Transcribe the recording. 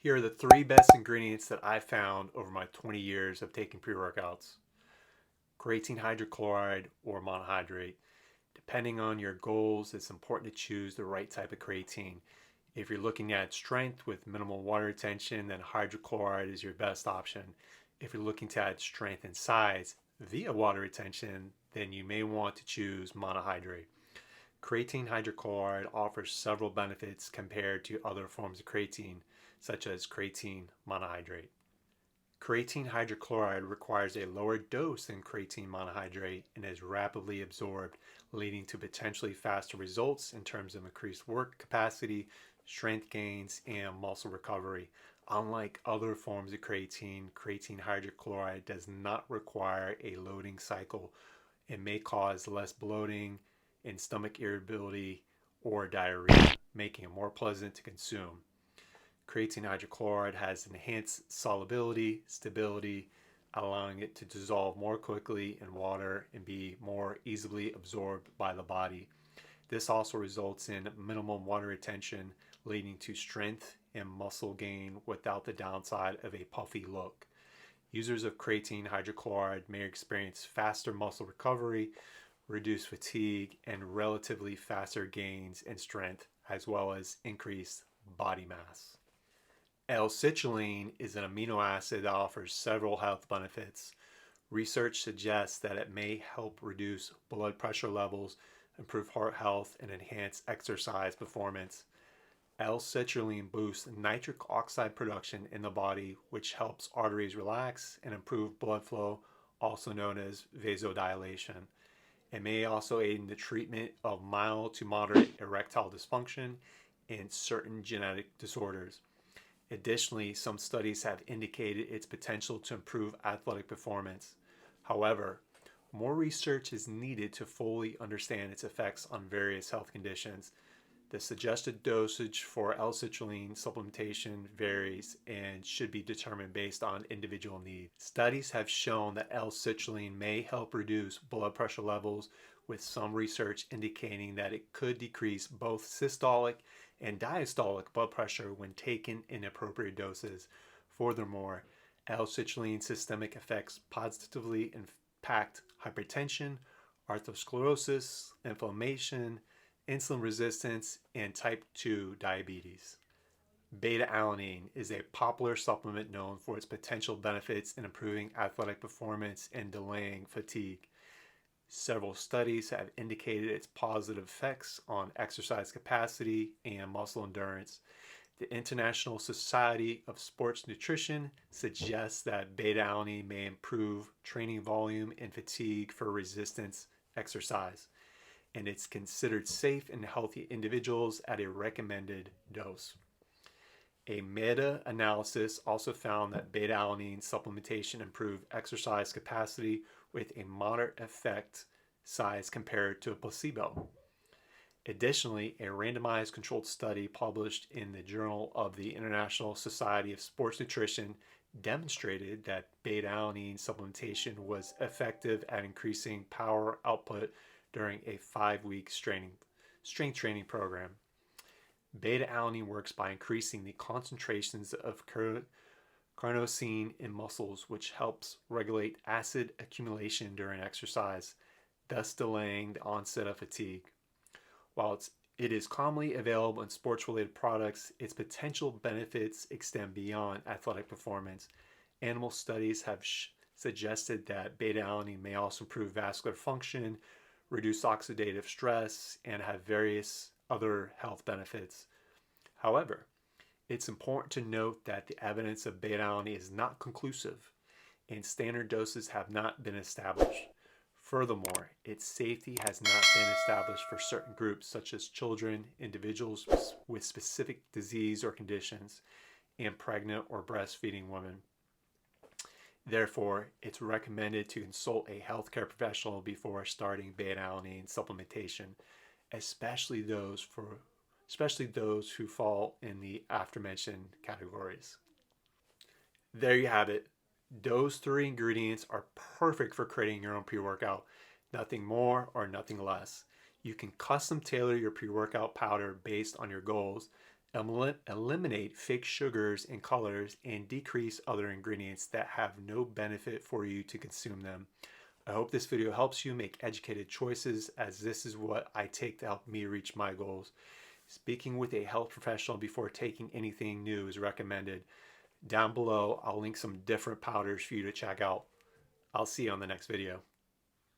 Here are the three best ingredients that I found over my 20 years of taking pre-workouts. Creatine hydrochloride or monohydrate. Depending on your goals, it's important to choose the right type of creatine. If you're looking at strength with minimal water retention, then hydrochloride is your best option. If you're looking to add strength and size via water retention, then you may want to choose monohydrate. Creatine hydrochloride offers several benefits compared to other forms of creatine, such as creatine monohydrate. Creatine hydrochloride requires a lower dose than creatine monohydrate and is rapidly absorbed, leading to potentially faster results in terms of increased work capacity, strength gains, and muscle recovery. Unlike other forms of creatine, creatine hydrochloride does not require a loading cycle. It may cause less bloating and stomach irritability or diarrhea, making it more pleasant to consume. Creatine hydrochloride has enhanced solubility, stability, allowing it to dissolve more quickly in water and be more easily absorbed by the body. This also results in minimum water retention, leading to strength and muscle gain without the downside of a puffy look. Users of creatine hydrochloride may experience faster muscle recovery, reduced fatigue, and relatively faster gains in strength, as well as increased body mass. L-Citrulline is an amino acid that offers several health benefits. Research suggests that it may help reduce blood pressure levels, improve heart health, and enhance exercise performance. L-Citrulline boosts nitric oxide production in the body, which helps arteries relax and improve blood flow, also known as vasodilation. It may also aid in the treatment of mild to moderate erectile dysfunction and certain genetic disorders. Additionally, some studies have indicated its potential to improve athletic performance. However, more research is needed to fully understand its effects on various health conditions. The suggested dosage for L-citrulline supplementation varies and should be determined based on individual needs. Studies have shown that L-citrulline may help reduce blood pressure levels, with some research indicating that it could decrease both systolic and diastolic blood pressure when taken in appropriate doses. Furthermore, L-citrulline systemic effects positively impact hypertension, atherosclerosis, inflammation, insulin resistance, and type 2 diabetes. Beta-alanine is a popular supplement known for its potential benefits in improving athletic performance and delaying fatigue. Several studies have indicated its positive effects on exercise capacity and muscle endurance. The International Society of Sports Nutrition suggests that beta-alanine may improve training volume and fatigue for resistance exercise, and it's considered safe in healthy individuals at a recommended dose. A meta-analysis also found that beta-alanine supplementation improved exercise capacity with a moderate effect size compared to a placebo. Additionally, a randomized controlled study published in the Journal of the International Society of Sports Nutrition demonstrated that beta-alanine supplementation was effective at increasing power output during a 5-week strength training program. Beta-alanine works by increasing the concentrations of carnosine in muscles, which helps regulate acid accumulation during exercise, thus delaying the onset of fatigue. While it is commonly available in sports-related products, its potential benefits extend beyond athletic performance. Animal studies have suggested that beta-alanine may also improve vascular function, reduce oxidative stress, and have various other health benefits. However, it's important to note that the evidence of beta-alanine is not conclusive, and standard doses have not been established. Furthermore, its safety has not been established for certain groups, such as children, individuals with specific disease or conditions, and pregnant or breastfeeding women. Therefore, it's recommended to consult a healthcare professional before starting beta-alanine supplementation, especially those who fall in the aforementioned categories. There you have it. Those 3 ingredients are perfect for creating your own pre-workout. Nothing more or nothing less. You can custom tailor your pre-workout powder based on your goals. Eliminate fake sugars and colors, and decrease other ingredients that have no benefit for you to consume them. I hope this video helps you make educated choices, as this is what I take to help me reach my goals. Speaking with a health professional before taking anything new is recommended. Down below, I'll link some different powders for you to check out. I'll see you on the next video.